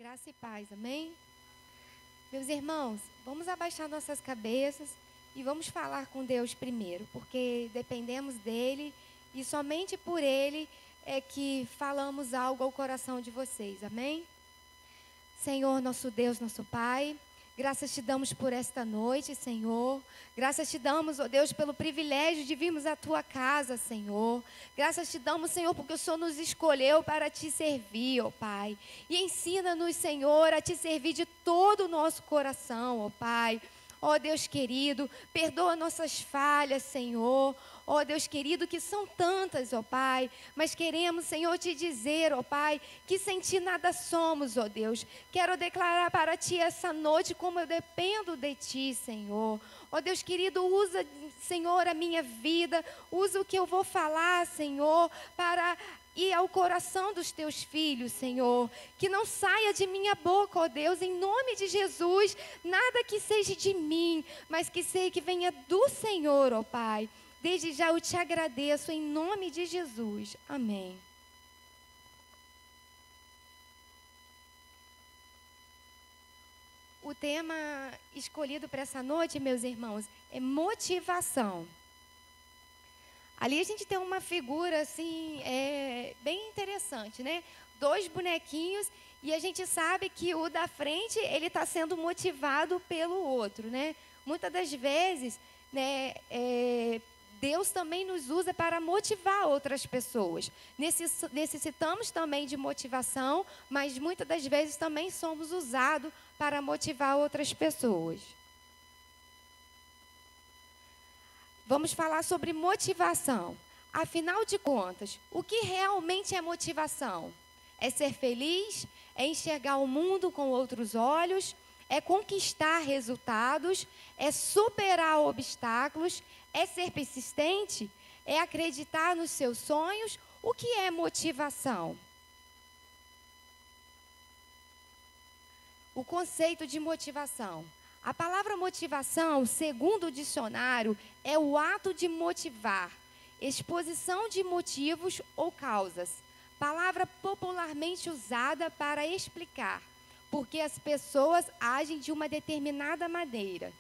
Graça e paz, amém? Meus irmãos, vamos abaixar nossas cabeças e vamos falar com Deus primeiro, porque dependemos dEle e somente por Ele é que falamos algo ao coração de vocês, amém? Senhor, nosso Deus, nosso Pai, graças te damos por esta noite, Senhor. Graças te damos, ó Deus, pelo privilégio de virmos à tua casa, Senhor. Graças te damos, Senhor, porque o Senhor nos escolheu para te servir, ó Pai. E ensina-nos, Senhor, a te servir de todo o nosso coração, ó Pai. Ó Deus querido, perdoa nossas falhas, Senhor. Ó Deus querido, que são tantas, ó Pai. Mas queremos, Senhor, te dizer, ó Pai, que sem ti nada somos, ó Deus. Quero declarar para ti essa noite como eu dependo de ti, Senhor. Ó Deus querido, usa, Senhor, a minha vida. Usa o que eu vou falar, Senhor, para ir ao coração dos teus filhos, Senhor. Que não saia de minha boca, ó Deus, em nome de Jesus, nada que seja de mim, mas que seja que venha do Senhor, ó Pai. Desde já eu te agradeço em nome de Jesus. Amém. O tema escolhido para essa noite, meus irmãos, é motivação. Ali a gente tem uma figura assim, bem interessante, né? 2 bonequinhos e a gente sabe que o da frente ele está sendo motivado pelo outro, né? Muitas das vezes, né? Deus também nos usa para motivar outras pessoas. Necessitamos também de motivação, mas muitas das vezes também somos usados para motivar outras pessoas. Vamos falar sobre motivação. Afinal de contas, o que realmente é motivação? É ser feliz? É enxergar o mundo com outros olhos? É conquistar resultados? É superar obstáculos? É ser persistente? É acreditar nos seus sonhos? O que é motivação? O conceito de motivação. A palavra motivação, segundo o dicionário, é o ato de motivar, exposição de motivos ou causas. Palavra popularmente usada para explicar, porque as pessoas agem de uma determinada maneira.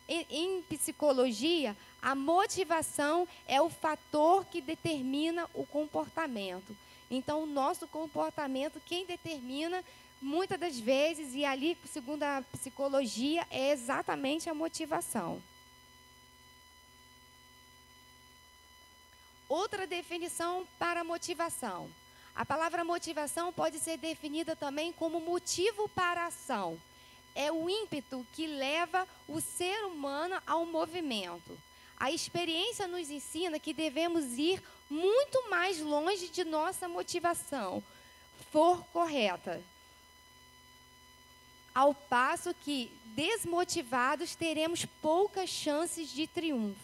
Em psicologia, a motivação é o fator que determina o comportamento. Então, o nosso comportamento, quem determina, muitas das vezes, e ali, segundo a psicologia, é exatamente a motivação. Outra definição para motivação. A palavra motivação pode ser definida também como motivo para a ação. É o ímpeto que leva o ser humano ao movimento. A experiência nos ensina que devemos ir muito mais longe de nossa motivação for correta. Ao passo que, desmotivados, teremos poucas chances de triunfo.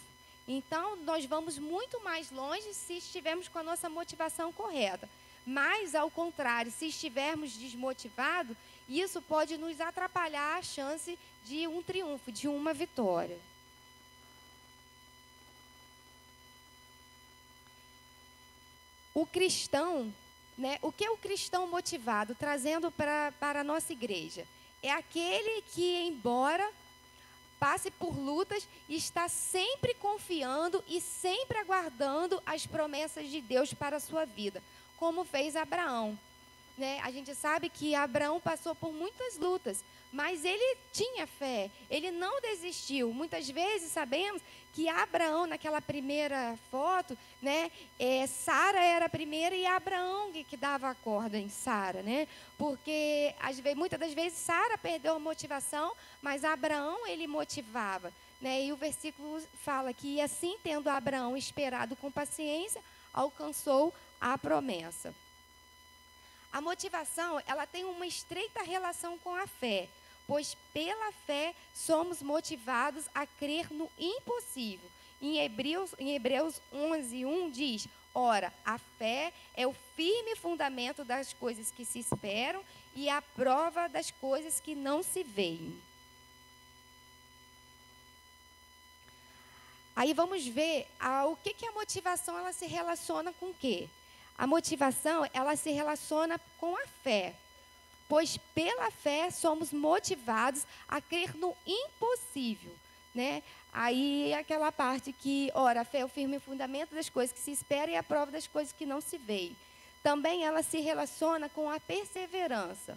Então, nós vamos muito mais longe se estivermos com a nossa motivação correta. Mas, ao contrário, se estivermos desmotivados, isso pode nos atrapalhar a chance de um triunfo, de uma vitória. O cristão, né? O que é o cristão motivado? Trazendo para a nossa igreja. É aquele que, embora passe por lutas, está sempre confiando e sempre aguardando as promessas de Deus para a sua vida, como fez Abraão. Né? A gente sabe que Abraão passou por muitas lutas, mas ele tinha fé, ele não desistiu. Muitas vezes sabemos que Abraão, naquela primeira foto, né, Sara era a primeira e Abraão que dava a corda em Sara, né? Porque muitas das vezes Sara perdeu a motivação, mas Abraão ele motivava. Né? E o versículo fala que assim, tendo Abraão esperado com paciência, alcançou a promessa. A motivação, ela tem uma estreita relação com a fé, pois pela fé somos motivados a crer no impossível. Em Hebreus 11:1 diz: ora, a fé é o firme fundamento das coisas que se esperam e a prova das coisas que não se veem. Aí vamos ver o que a motivação ela se relaciona com o quê? A motivação ela se relaciona com a fé. pois pela fé somos motivados a crer no impossível, né? Aí aquela parte que, ora, a fé é o firme fundamento das coisas que se esperam e a prova das coisas que não se veem. Também ela se relaciona com a perseverança.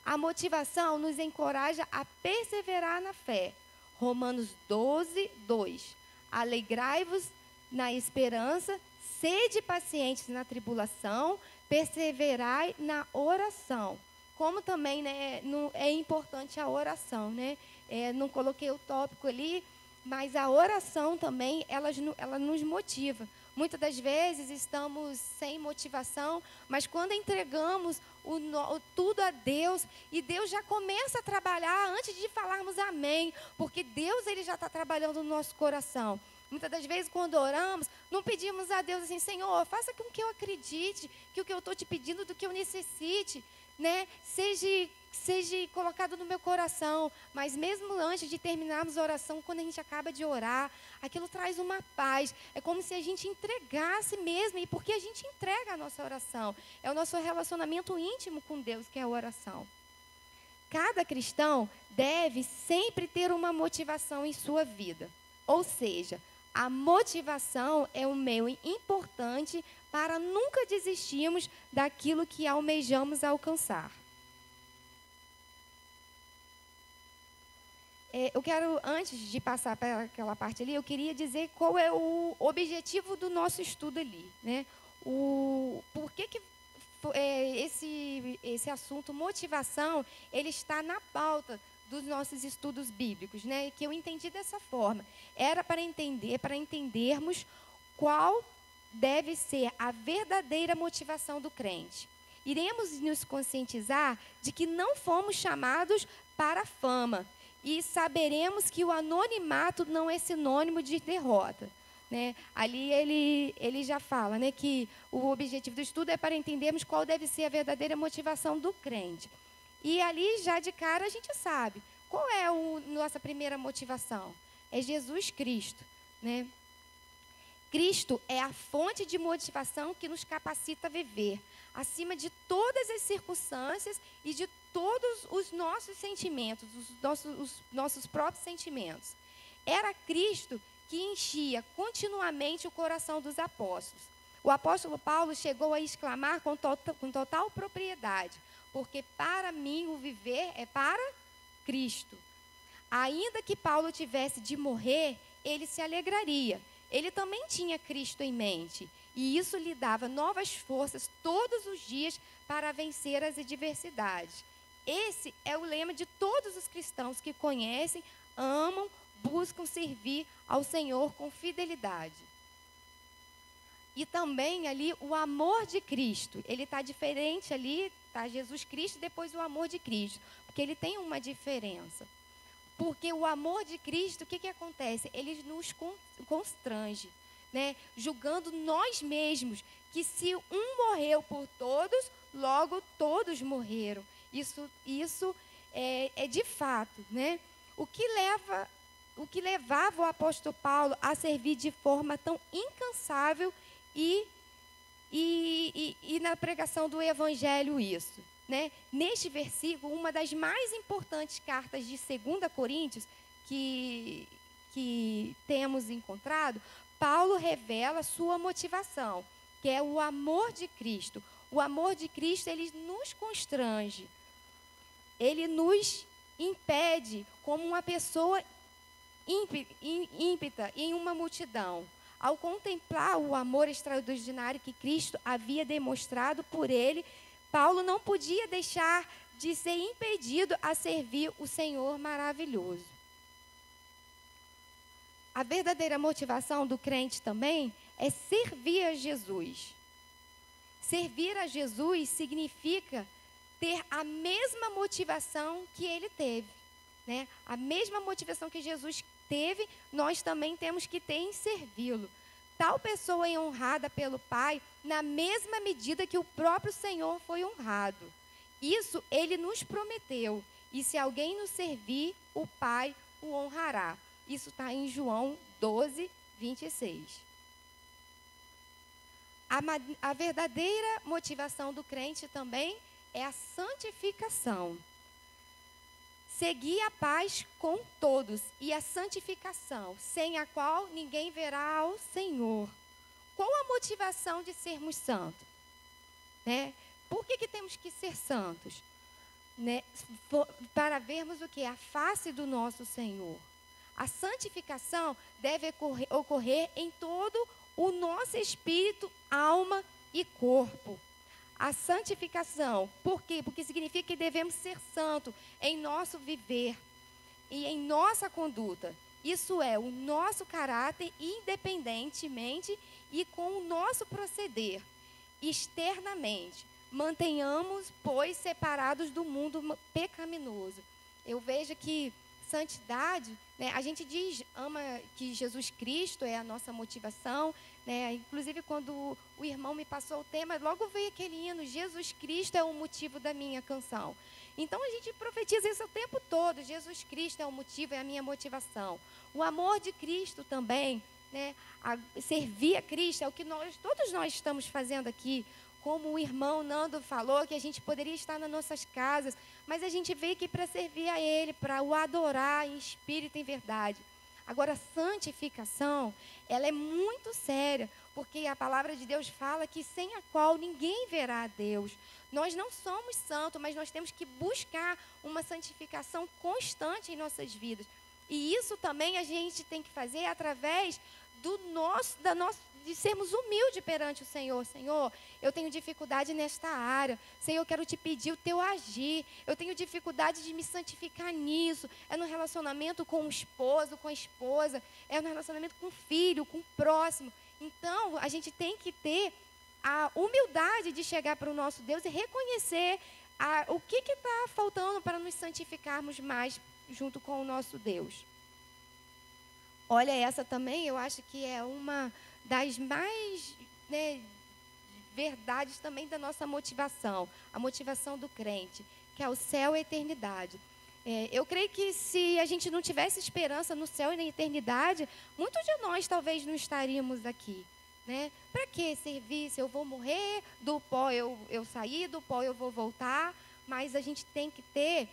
A motivação nos encoraja a perseverar na fé. Romanos 12, 2. Alegrai-vos na esperança, sede pacientes na tribulação, perseverai na oração. Como também, né, é importante a oração, né? Não coloquei o tópico ali, mas a oração também, ela nos motiva. Muitas das vezes estamos sem motivação, mas quando entregamos tudo a Deus, e Deus já começa a trabalhar antes de falarmos amém, porque Deus ele já está trabalhando no nosso coração. Muitas das vezes, quando oramos, não pedimos a Deus assim, Senhor, faça com que eu acredite, que o que eu estou te pedindo, do que eu necessite, né, seja colocado no meu coração. Mas mesmo antes de terminarmos a oração, quando a gente acaba de orar, aquilo traz uma paz. É como se a gente entregasse mesmo, e porque a gente entrega a nossa oração. É o nosso relacionamento íntimo com Deus, que é a oração. Cada cristão deve sempre ter uma motivação em sua vida. Ou seja, a motivação é um meio importante para nunca desistirmos daquilo que almejamos alcançar. Eu quero, antes de passar para aquela parte ali, eu queria dizer qual é o objetivo do nosso estudo ali, né? Por que esse assunto motivação, ele está na pauta dos nossos estudos bíblicos, né? Que eu entendi dessa forma. Era para entendermos qual deve ser a verdadeira motivação do crente. Iremos nos conscientizar de que não fomos chamados para a fama, e saberemos que o anonimato não é sinônimo de derrota, né? Ali ele já fala, né, que o objetivo do estudo é para entendermos qual deve ser a verdadeira motivação do crente. E ali, já de cara, a gente sabe qual é a nossa primeira motivação. É Jesus Cristo, né? Cristo é a fonte de motivação que nos capacita a viver, acima de todas as circunstâncias e de todos os nossos sentimentos, os nossos próprios sentimentos. Era Cristo que enchia continuamente o coração dos apóstolos. O apóstolo Paulo chegou a exclamar com total propriedade, porque para mim o viver é para Cristo. Ainda que Paulo tivesse de morrer, ele se alegraria. Ele também tinha Cristo em mente, e isso lhe dava novas forças todos os dias para vencer as adversidades. Esse é o lema de todos os cristãos que conhecem, amam, buscam servir ao Senhor com fidelidade. E também ali o amor de Cristo, ele está diferente ali, está Jesus Cristo, depois o amor de Cristo, porque ele tem uma diferença. Porque o amor de Cristo, o que acontece? Ele nos constrange, né? Julgando nós mesmos, que se um morreu por todos, logo todos morreram. Isso é de fato, né? O que levava o apóstolo Paulo a servir de forma tão incansável e na pregação do evangelho isso, né? Neste versículo, uma das mais importantes cartas de 2 Coríntios que temos encontrado, Paulo revela sua motivação, que é o amor de Cristo. O amor de Cristo, ele nos constrange. Ele nos impede como uma pessoa ímpita em uma multidão. Ao contemplar o amor extraordinário que Cristo havia demonstrado por ele, Paulo não podia deixar de ser impedido a servir o Senhor maravilhoso. A verdadeira motivação do crente também é servir a Jesus. Servir a Jesus significa ter a mesma motivação que ele teve, né? A mesma motivação que Jesus teve, nós também temos que ter em servi-lo. Tal pessoa é honrada pelo Pai na mesma medida que o próprio Senhor foi honrado. Isso ele nos prometeu. E se alguém nos servir, o Pai o honrará. Isso está em João 12, 26. A verdadeira motivação do crente também é a santificação. Segui a paz com todos e a santificação, sem a qual ninguém verá ao Senhor. Qual a motivação de sermos santos? Né? Por que temos que ser santos? Né? Para vermos o que? A face do nosso Senhor. A santificação deve ocorrer em todo o nosso espírito, alma e corpo. A santificação, por quê? Porque significa que devemos ser santos em nosso viver e em nossa conduta. Isso é, o nosso caráter, independentemente e com o nosso proceder, externamente. Mantenhamos, pois, separados do mundo pecaminoso. Eu vejo que santidade, né, a gente ama que Jesus Cristo é a nossa motivação, né? Inclusive, quando o irmão me passou o tema, logo veio aquele hino, Jesus Cristo é o motivo da minha canção. Então, a gente profetiza isso o tempo todo, Jesus Cristo é o motivo, é a minha motivação. O amor de Cristo também, né? Servir a Cristo é o que todos nós estamos fazendo aqui. Como o irmão Nando falou, que a gente poderia estar nas nossas casas, mas a gente veio aqui para servir a Ele, para o adorar em espírito e em verdade. Agora, a santificação, ela é muito séria, porque a palavra de Deus fala que sem a qual ninguém verá a Deus. Nós não somos santos, mas nós temos que buscar uma santificação constante em nossas vidas. E isso também a gente tem que fazer através de sermos humildes perante o Senhor. Senhor, eu tenho dificuldade nesta área. Senhor, eu quero te pedir o teu agir. Eu tenho dificuldade de me santificar nisso. É no relacionamento com o esposo, com a esposa. É no relacionamento com o filho, com o próximo. Então, a gente tem que ter a humildade de chegar para o nosso Deus e reconhecer o que está faltando para nos santificarmos mais junto com o nosso Deus. Olha, essa também eu acho que é uma das mais, né, verdades também da nossa motivação, a motivação do crente, que é o céu e a eternidade. Eu creio que se a gente não tivesse esperança no céu e na eternidade, muitos de nós talvez não estaríamos aqui. Né? Para que servir? Se eu vou morrer, do pó eu sair, do pó eu vou voltar, mas a gente tem que ter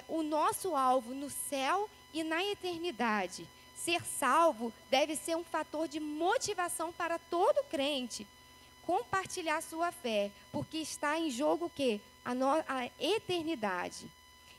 o nosso alvo no céu e na eternidade. Ser salvo deve ser um fator de motivação para todo crente. Compartilhar sua fé, porque está em jogo o quê? A eternidade.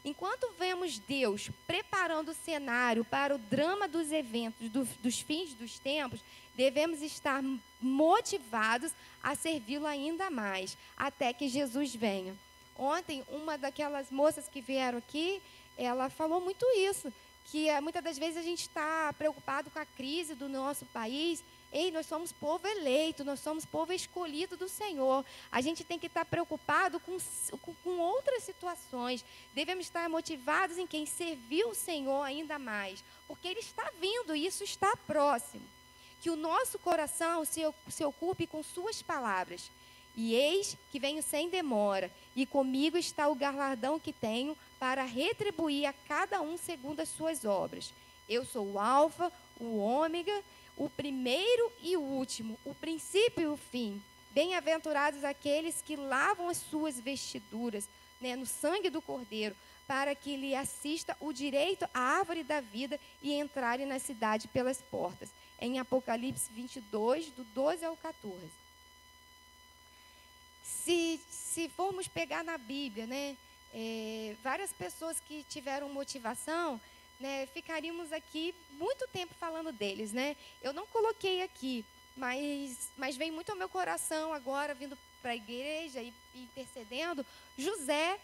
Enquanto vemos Deus preparando o cenário para o drama dos eventos, dos fins dos tempos, devemos estar motivados a servi-lo ainda mais, até que Jesus venha. Ontem, uma daquelas moças que vieram aqui, ela falou muito isso, que muitas das vezes a gente está preocupado com a crise do nosso país. Ei, nós somos povo eleito, nós somos povo escolhido do Senhor. A gente tem que estar preocupado com outras situações. Devemos estar motivados em quem serviu o Senhor ainda mais, porque Ele está vindo e isso está próximo. Que o nosso coração se ocupe com suas palavras. E eis que venho sem demora, e comigo está o galardão que tenho para retribuir a cada um segundo as suas obras. Eu sou o Alfa, o Ômega, o primeiro e o último, o princípio e o fim. Bem-aventurados aqueles que lavam as suas vestiduras, né, no sangue do Cordeiro, para que lhe assista o direito à árvore da vida e entrarem na cidade pelas portas. Em Apocalipse 22, do 12 ao 14. Se formos pegar na Bíblia, né, várias pessoas que tiveram motivação, né, ficaríamos aqui muito tempo falando deles, né? Eu não coloquei aqui, mas vem muito ao meu coração agora, vindo para a igreja e intercedendo. José,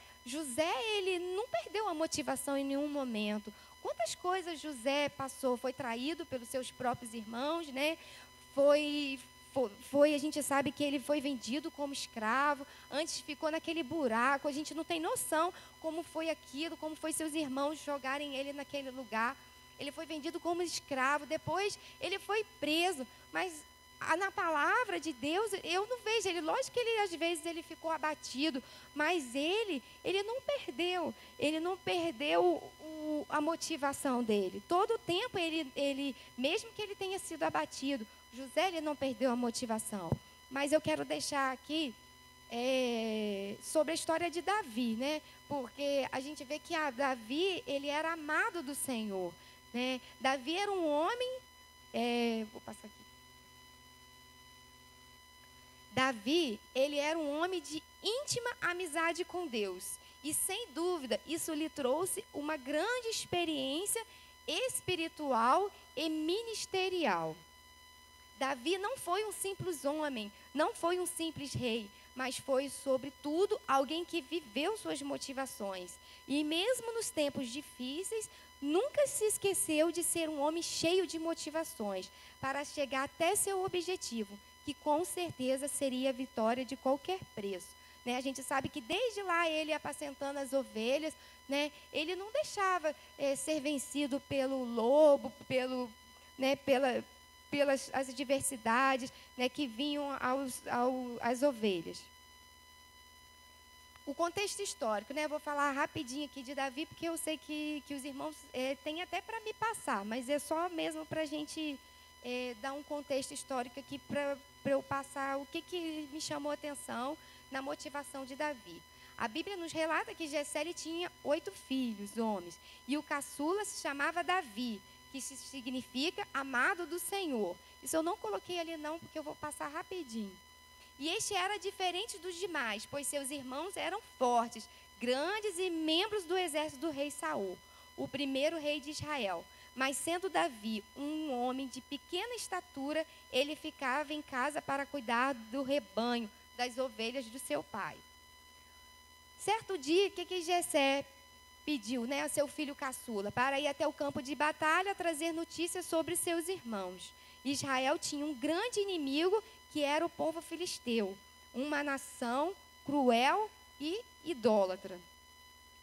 ele não perdeu a motivação em nenhum momento. Quantas coisas José passou? Foi traído pelos seus próprios irmãos, né? A gente sabe que ele foi vendido como escravo, antes ficou naquele buraco, a gente não tem noção como foi aquilo, como foi seus irmãos jogarem ele naquele lugar. Ele foi vendido como escravo, depois ele foi preso, mas na palavra de Deus, eu não vejo ele, lógico que ele às vezes ele ficou abatido, mas ele não perdeu a motivação dele. Todo o tempo ele, mesmo que ele tenha sido abatido, José, ele não perdeu a motivação. Mas eu quero deixar aqui sobre a história de Davi, né? Porque a gente vê que Davi, ele era amado do Senhor, né? Davi era um homem, vou passar aqui. Davi, ele era um homem de íntima amizade com Deus. E, sem dúvida, isso lhe trouxe uma grande experiência espiritual e ministerial. Davi não foi um simples homem, não foi um simples rei, mas foi, sobretudo, alguém que viveu suas motivações. E mesmo nos tempos difíceis, nunca se esqueceu de ser um homem cheio de motivações para chegar até seu objetivo, que com certeza seria a vitória de qualquer preço. Né? A gente sabe que desde lá ele apacentando as ovelhas, né, ele não deixava ser vencido pelo lobo, pelas as adversidades, né, que vinham às ovelhas. O contexto histórico, né? Eu vou falar rapidinho aqui de Davi, porque eu sei que os irmãos têm até para me passar, mas é só mesmo para a gente dar um contexto histórico aqui para eu passar o que me chamou a atenção na motivação de Davi. A Bíblia nos relata que Jessé tinha 8 filhos, homens, e o caçula se chamava Davi, que significa amado do Senhor. Isso eu não coloquei ali não, porque eu vou passar rapidinho. E este era diferente dos demais, pois seus irmãos eram fortes, grandes e membros do exército do rei Saul, o primeiro rei de Israel. Mas sendo Davi um homem de pequena estatura, ele ficava em casa para cuidar do rebanho, das ovelhas do seu pai. Certo dia, o que Jessé pediu, né, a seu filho caçula, para ir até o campo de batalha trazer notícias sobre seus irmãos. Israel tinha um grande inimigo, que era o povo filisteu, uma nação cruel e idólatra,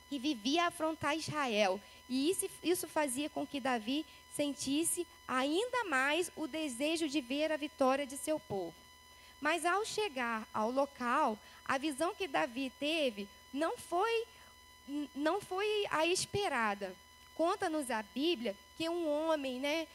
que vivia a afrontar Israel. E isso fazia com que Davi sentisse ainda mais o desejo de ver a vitória de seu povo. Mas ao chegar ao local, a visão que Davi teve não foi a esperada. Conta-nos a Bíblia que um homem, né,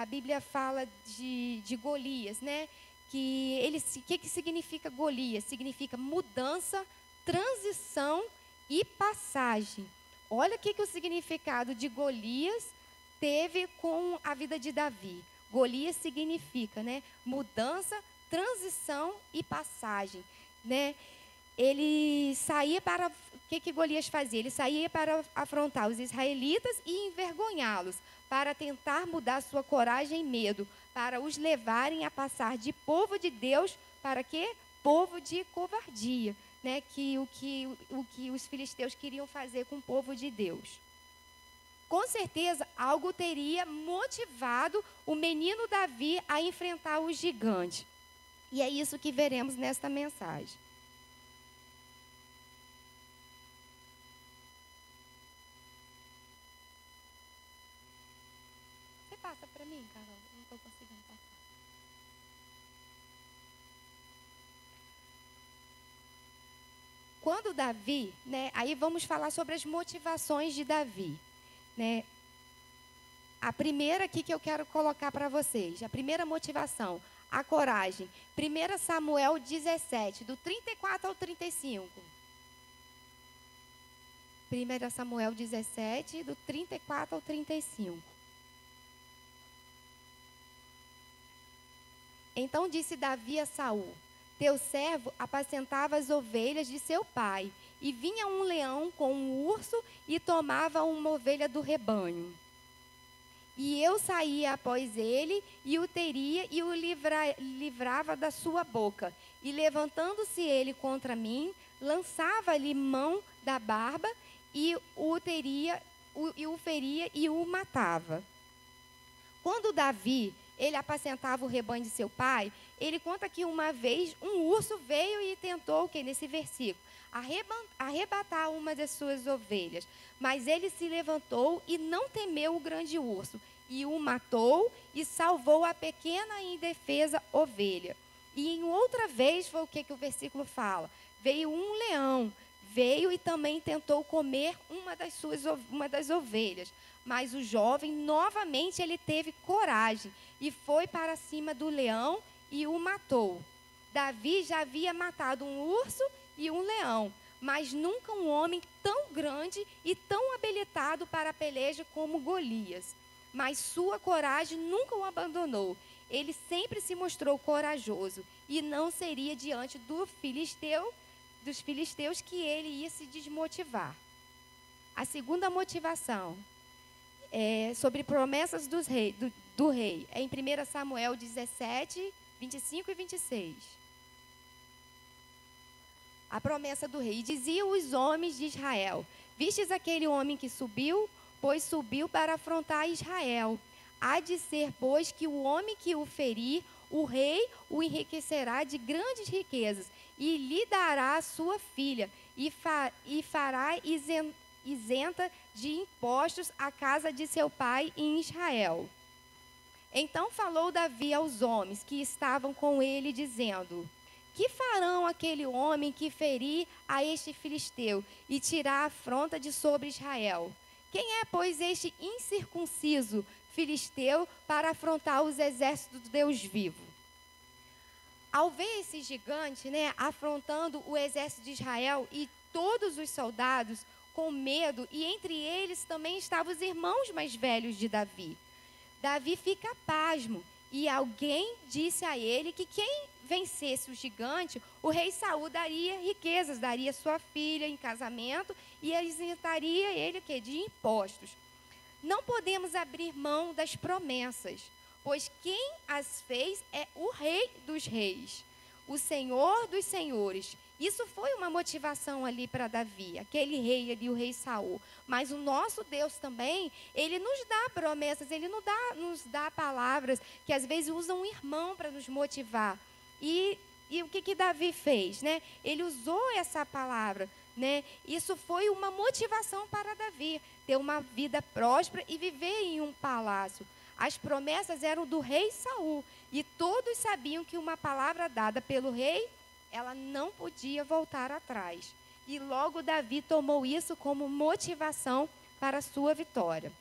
a Bíblia fala de Golias, né, que significa Golias? Significa mudança, transição e passagem. Olha o que o significado de Golias teve com a vida de Davi. Golias significa, né, mudança, transição e passagem, né? Ele saía para... O que Golias fazia? Ele saía para afrontar os israelitas e envergonhá-los, para tentar mudar sua coragem e medo, para os levarem a passar de povo de Deus para quê? Povo de covardia, né? O que os filisteus queriam fazer com o povo de Deus. Com certeza, algo teria motivado o menino Davi a enfrentar o gigante. E é isso que veremos nesta mensagem. Você passa para mim, Carol? Eu não estou conseguindo passar. Quando Davi, né? Aí vamos falar sobre as motivações de Davi, né? A primeira aqui que eu quero colocar para vocês, a primeira motivação, a coragem. 1 Samuel 17, do 34 ao 35. 1 Samuel 17, do 34 ao 35. Então disse Davi a Saul: teu servo apacentava as ovelhas de seu pai, e vinha um leão com um urso e tomava uma ovelha do rebanho. E eu saía após ele, e o teria e o livrava da sua boca. E levantando-se ele contra mim, lançava-lhe mão da barba, e o feria e o matava. Quando Davi, ele apacentava o rebanho de seu pai, ele conta que uma vez um urso veio e tentou, nesse versículo, arrebatar uma das suas ovelhas. Mas ele se levantou e não temeu o grande urso, e o matou e salvou a pequena e indefesa ovelha. E em outra vez, foi o que o versículo fala, veio um leão, veio e também tentou comer uma das ovelhas. Mas o jovem, novamente, ele teve coragem e foi para cima do leão e o matou. Davi já havia matado um urso e um leão, mas nunca um homem tão grande e tão habilitado para a peleja como Golias. Mas sua coragem nunca o abandonou. Ele sempre se mostrou corajoso e não seria diante dos filisteus que ele ia se desmotivar. A segunda motivação é sobre promessas do rei. É em 1 Samuel 17, 25 e 26. A promessa do rei. E diziam os homens de Israel: vistes aquele homem que subiu? Pois subiu para afrontar Israel. Há de ser, pois, que o homem que o ferir, o rei o enriquecerá de grandes riquezas, e lhe dará a sua filha, e fará isenta de impostos a casa de seu pai em Israel. Então falou Davi aos homens que estavam com ele, dizendo: que farão aquele homem que ferir a este filisteu e tirar a afronta de sobre Israel? Quem é, pois, este incircunciso filisteu para afrontar os exércitos do Deus vivo? Ao ver esse gigante, afrontando o exército de Israel e todos os soldados com medo, e entre eles também estavam os irmãos mais velhos de Davi. Davi fica pasmo, e alguém disse a ele que quem vencesse o gigante, o rei Saul daria riquezas, daria sua filha em casamento e isentaria ele de impostos. Não podemos abrir mão das promessas, pois quem as fez é o Rei dos Reis, o Senhor dos Senhores. Isso foi uma motivação ali para Davi, aquele rei ali, o rei Saul. Mas o nosso Deus também, ele nos dá promessas, ele nos dá palavras que às vezes usam um irmão para nos motivar. E o que Davi fez? Ele usou essa palavra. Isso foi uma motivação para Davi, ter uma vida próspera e viver em um palácio. As promessas eram do rei Saul, e todos sabiam que uma palavra dada pelo rei, ela não podia voltar atrás. E logo Davi tomou isso como motivação para a sua vitória.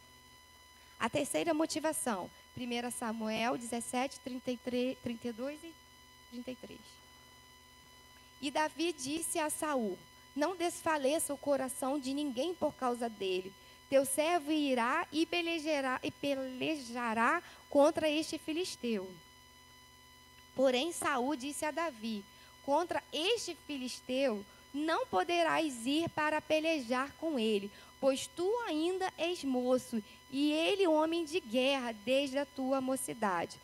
A terceira motivação, 1 Samuel 17, 32 e 33. E Davi disse a Saul: não desfaleça o coração de ninguém por causa dele. Teu servo irá e pelejará contra este filisteu. Porém Saul disse a Davi: contra este filisteu não poderás ir para pelejar com ele, pois tu ainda és moço, e ele homem de guerra desde a tua mocidade.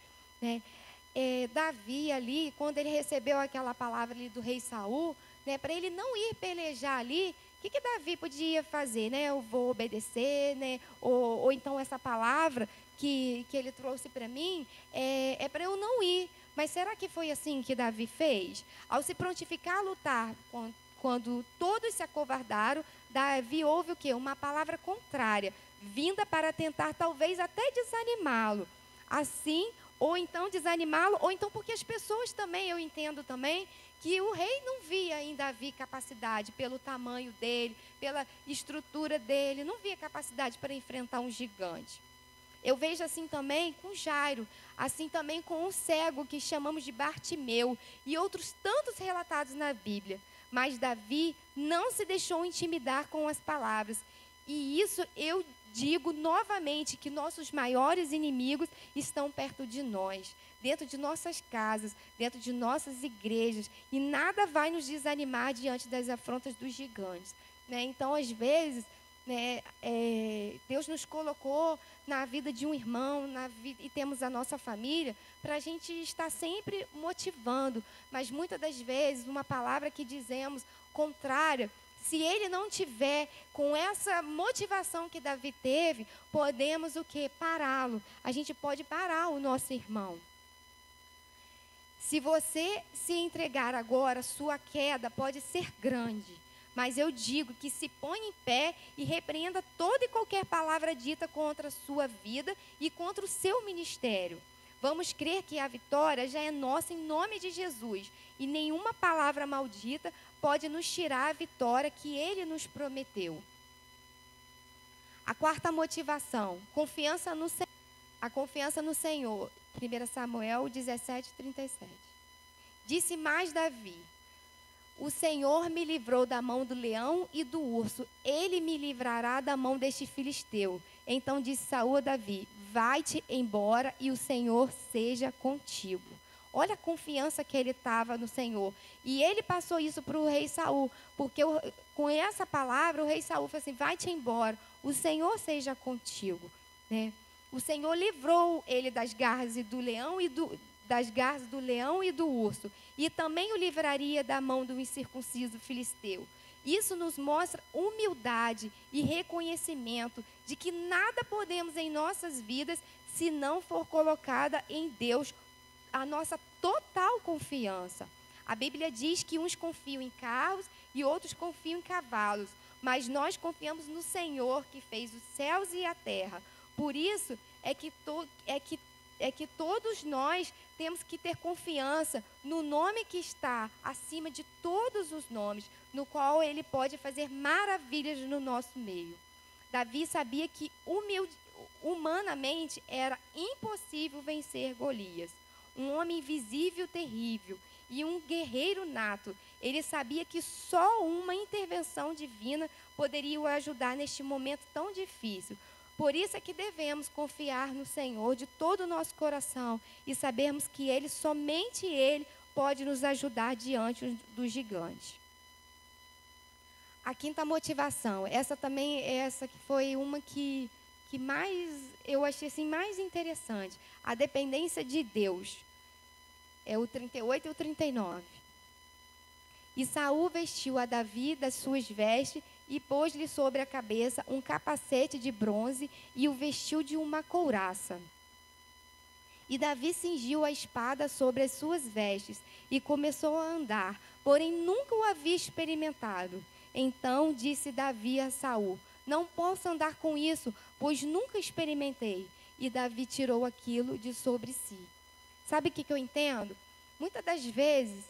Davi ali, quando ele recebeu aquela palavra ali do rei Saul, para ele não ir pelejar ali, o que Davi podia fazer? Eu vou obedecer, ou então essa palavra que ele trouxe para mim é para eu não ir. Mas será que foi assim que Davi fez? Ao se prontificar a lutar, quando todos se acovardaram, Davi ouve o quê? Uma palavra contrária, vinda para tentar talvez até desanimá-lo. Assim, ou então desanimá-lo, ou então porque as pessoas também, eu entendo também, que o rei não via em Davi capacidade, pelo tamanho dele, pela estrutura dele, não via capacidade para enfrentar um gigante. Eu vejo assim também com Jairo, assim também com o cego que chamamos de Bartimeu e outros tantos relatados na Bíblia. Mas Davi não se deixou intimidar com as palavras. E isso eu digo novamente, que nossos maiores inimigos estão perto de nós, dentro de nossas casas, dentro de nossas igrejas. E nada vai nos desanimar diante das afrontas dos gigantes. Então, às vezes, Deus nos colocou na vida de um irmão, e temos a nossa família, para a gente estar sempre motivando. Mas muitas das vezes, uma palavra que dizemos contrária, se ele não tiver com essa motivação que Davi teve, podemos o quê? Pará-lo. A gente pode parar o nosso irmão. Se você se entregar agora, sua queda pode ser grande. Mas eu digo que se põe em pé e repreenda toda e qualquer palavra dita contra a sua vida e contra o seu ministério. Vamos crer que a vitória já é nossa em nome de Jesus. E nenhuma palavra maldita pode nos tirar a vitória que Ele nos prometeu. A quarta motivação, a confiança no Senhor. 1 Samuel 17, 37. Disse mais Davi: o Senhor me livrou da mão do leão e do urso. Ele me livrará da mão deste filisteu. Então disse Saul a Davi: vai-te embora e o Senhor seja contigo. Olha a confiança que ele estava no Senhor. E ele passou isso para o rei Saul, porque com essa palavra o rei Saul falou assim: vai-te embora, o Senhor seja contigo, né? O Senhor livrou ele das garras do leão e do urso, e também o livraria da mão do incircunciso filisteu. Isso nos mostra humildade e reconhecimento de que nada podemos em nossas vidas se não for colocada em Deus a nossa total confiança. A Bíblia diz que uns confiam em carros e outros confiam em cavalos, mas nós confiamos no Senhor que fez os céus e a terra. Por isso é que todos nós temos que ter confiança no nome que está acima de todos os nomes, no qual ele pode fazer maravilhas no nosso meio. Davi sabia que humanamente era impossível vencer Golias, um homem invisível, terrível e um guerreiro nato. Ele sabia que só uma intervenção divina poderia o ajudar neste momento tão difícil. Por isso é que devemos confiar no Senhor de todo o nosso coração e sabermos que somente Ele pode nos ajudar diante do gigante. A quinta motivação, essa que foi uma que mais eu achei assim mais interessante, a dependência de Deus. É o 38 e o 39. E Saul vestiu a Davi das suas vestes e pôs-lhe sobre a cabeça um capacete de bronze e o vestiu de uma couraça. E Davi cingiu a espada sobre as suas vestes e começou a andar, porém nunca o havia experimentado. Então disse Davi a Saul: não posso andar com isso, pois nunca experimentei. E Davi tirou aquilo de sobre si. Sabe o que eu entendo? Muitas das vezes,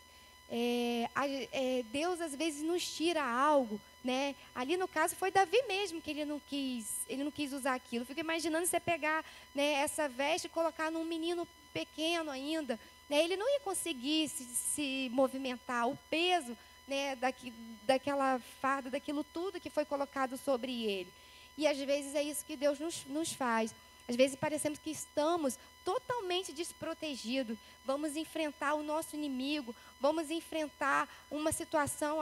Deus às vezes nos tira algo, né? Ali no caso foi Davi mesmo que ele não quis usar aquilo. Fico imaginando você pegar, né, essa veste e colocar num menino pequeno ainda, né? Ele não ia conseguir se movimentar, o peso, né, daquela farda, daquilo tudo que foi colocado sobre ele. E às vezes é isso que Deus nos faz. Às vezes parecemos que estamos totalmente desprotegidos. Vamos enfrentar o nosso inimigo, vamos enfrentar uma situação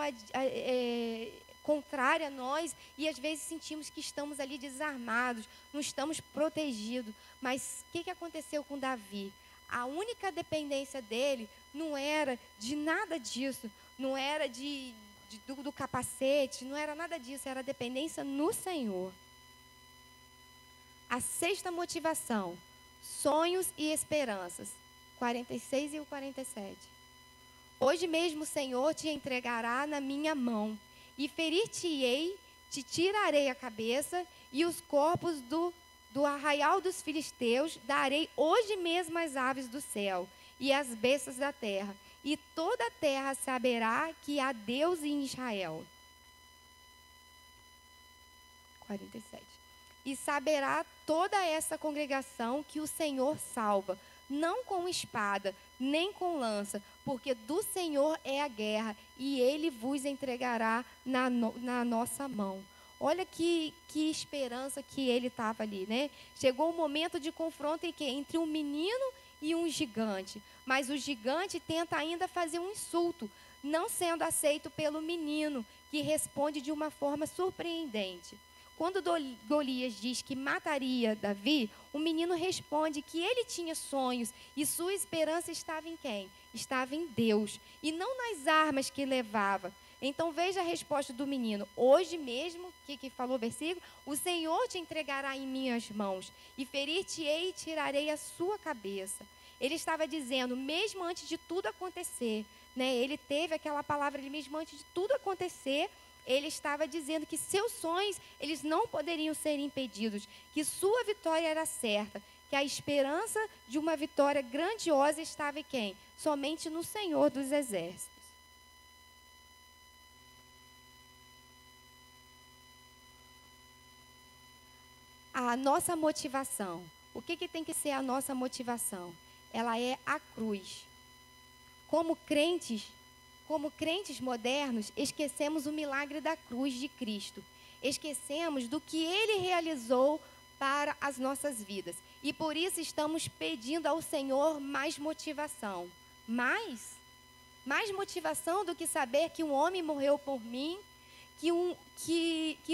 contrária a nós e às vezes sentimos que estamos ali desarmados, não estamos protegidos. Mas o que aconteceu com Davi? A única dependência dele não era de nada disso, não era do capacete, não era nada disso, era a dependência no Senhor. A sexta motivação, sonhos e esperanças, 46 e o 47. Hoje mesmo o Senhor te entregará na minha mão, e ferir-te-ei, te tirarei a cabeça, e os corpos do arraial dos filisteus darei hoje mesmo às aves do céu, e às bestas da terra, e toda a terra saberá que há Deus em Israel. 47. E saberá toda essa congregação que o Senhor salva, não com espada, nem com lança, porque do Senhor é a guerra, e Ele vos entregará na nossa mão. Olha que esperança que ele estava ali, né? Chegou o momento de confronto entre um menino e um gigante. Mas o gigante tenta ainda fazer um insulto, não sendo aceito pelo menino, que responde de uma forma surpreendente. Quando Golias diz que mataria Davi, o menino responde que ele tinha sonhos e sua esperança estava em quem? Estava em Deus e não nas armas que levava. Então veja a resposta do menino. Hoje mesmo, que falou o versículo, o Senhor te entregará em minhas mãos e ferir-te-ei e tirarei a sua cabeça. Ele estava dizendo, mesmo antes de tudo acontecer, né? Ele teve aquela palavra, ele mesmo antes de tudo acontecer, ele estava dizendo que seus sonhos, eles não poderiam ser impedidos, que sua vitória era certa, que a esperança de uma vitória grandiosa estava em quem? Somente no Senhor dos Exércitos. A nossa motivação. O que tem que ser a nossa motivação? Ela é a cruz. Como crentes modernos, esquecemos o milagre da cruz de Cristo. Esquecemos do que Ele realizou para as nossas vidas. E por isso estamos pedindo ao Senhor mais motivação. Mais motivação do que saber que um homem morreu por mim, que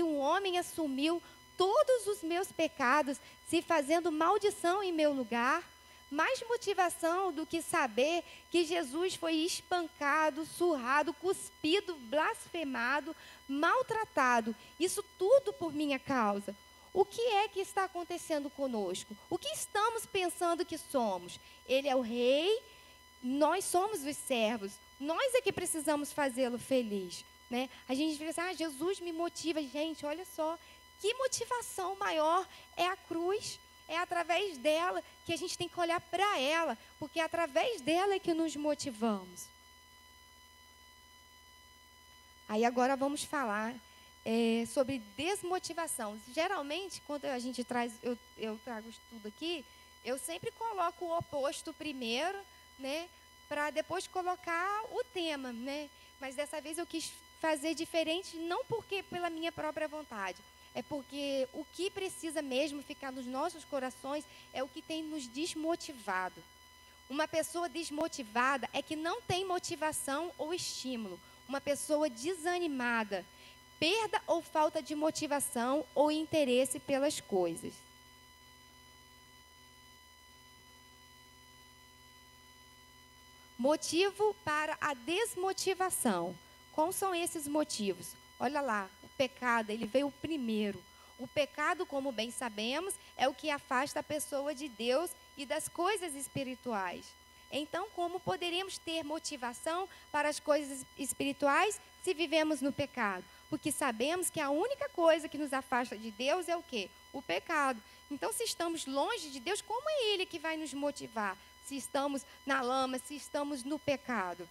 um homem assumiu todos os meus pecados, se fazendo maldição em meu lugar. Mais motivação do que saber que Jesus foi espancado, surrado, cuspido, blasfemado, maltratado. Isso tudo por minha causa. O que é que está acontecendo conosco? O que estamos pensando que somos? Ele é o rei, nós somos os servos. Nós é que precisamos fazê-lo feliz, né? A gente fica assim, Jesus me motiva. Gente, olha só, que motivação maior é a cruz. É através dela que a gente tem que olhar para ela, porque é através dela é que nos motivamos. Aí agora vamos falar sobre desmotivação. Geralmente, quando a gente eu trago estudo aqui, eu sempre coloco o oposto primeiro, né, para depois colocar o tema, né? Mas dessa vez eu quis fazer diferente, não porque pela minha própria vontade. É porque o que precisa mesmo ficar nos nossos corações é o que tem nos desmotivado. Uma pessoa desmotivada é que não tem motivação ou estímulo. Uma pessoa desanimada, perda ou falta de motivação ou interesse pelas coisas. Motivo para a desmotivação. Quais são esses motivos? Olha lá, o pecado, ele veio primeiro. O pecado, como bem sabemos, é o que afasta a pessoa de Deus e das coisas espirituais. Então, como poderíamos ter motivação para as coisas espirituais se vivemos no pecado? Porque sabemos que a única coisa que nos afasta de Deus é o quê? O pecado. Então, se estamos longe de Deus, como é Ele que vai nos motivar? Se estamos na lama, se estamos no pecado.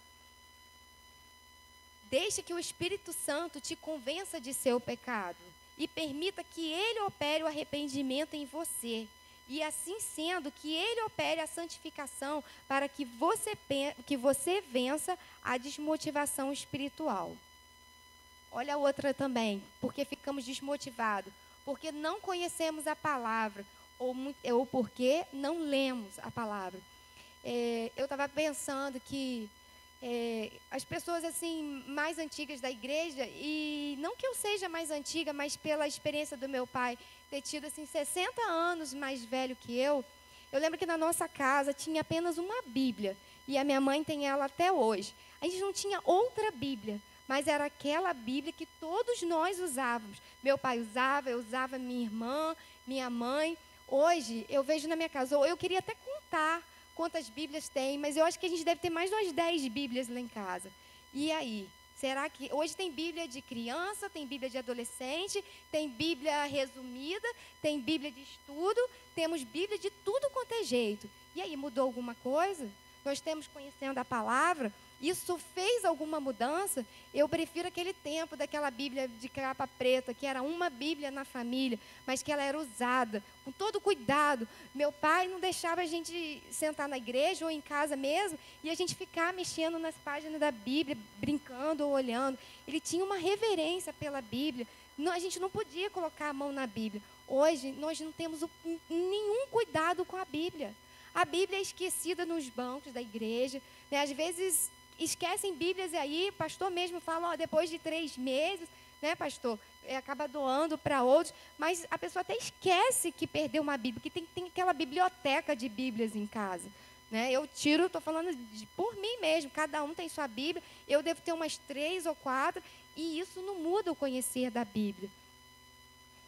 Deixe que o Espírito Santo te convença de seu pecado e permita que Ele opere o arrependimento em você. E assim sendo, que Ele opere a santificação para que você vença a desmotivação espiritual. Olha a outra também, porque ficamos desmotivados, porque não conhecemos a palavra ou porque não lemos a palavra. Eu estava pensando que as pessoas assim mais antigas da igreja, e não que eu seja mais antiga, mas pela experiência do meu pai ter tido assim 60 anos mais velho que eu lembro que na nossa casa tinha apenas uma Bíblia, e a minha mãe tem ela até hoje. A gente não tinha outra Bíblia, mas era aquela Bíblia que todos nós usávamos. Meu pai usava, eu usava, minha irmã, minha mãe. Hoje eu vejo na minha casa, eu queria até contar quantas Bíblias tem, mas eu acho que a gente deve ter mais de umas 10 Bíblias lá em casa. E aí? Será que hoje tem Bíblia de criança, tem Bíblia de adolescente, tem Bíblia resumida, tem Bíblia de estudo, temos Bíblia de tudo quanto é jeito. E aí, mudou alguma coisa? Nós temos conhecendo a palavra? Isso fez alguma mudança? Eu prefiro aquele tempo daquela Bíblia de capa preta, que era uma Bíblia na família, mas que ela era usada com todo cuidado. Meu pai não deixava a gente sentar na igreja ou em casa mesmo e a gente ficar mexendo nas páginas da Bíblia, brincando ou olhando. Ele tinha uma reverência pela Bíblia. A gente não podia colocar a mão na Bíblia. Hoje, nós não temos nenhum cuidado com a Bíblia. A Bíblia é esquecida nos bancos da igreja, né? Às vezes esquecem Bíblias, e aí o pastor mesmo fala, depois de 3 meses, né, pastor, acaba doando para outros, mas a pessoa até esquece que perdeu uma Bíblia, que tem aquela biblioteca de Bíblias em casa, né? Eu estou falando por mim mesmo, cada um tem sua Bíblia, eu devo ter umas 3 ou 4, e isso não muda o conhecer da Bíblia.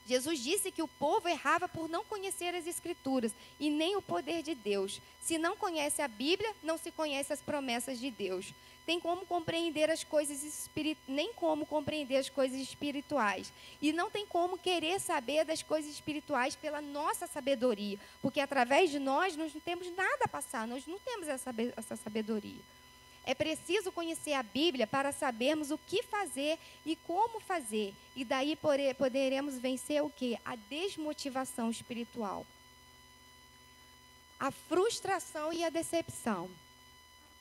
Jesus disse que o povo errava por não conhecer as Escrituras e nem o poder de Deus. Se não conhece a Bíblia, não se conhece as promessas de Deus. Nem como compreender as coisas espirituais. E não tem como querer saber das coisas espirituais pela nossa sabedoria. Porque através de nós não temos nada a passar, nós não temos essa sabedoria. É preciso conhecer a Bíblia para sabermos o que fazer e como fazer. E daí poderemos vencer o quê? A desmotivação espiritual. A frustração e a decepção.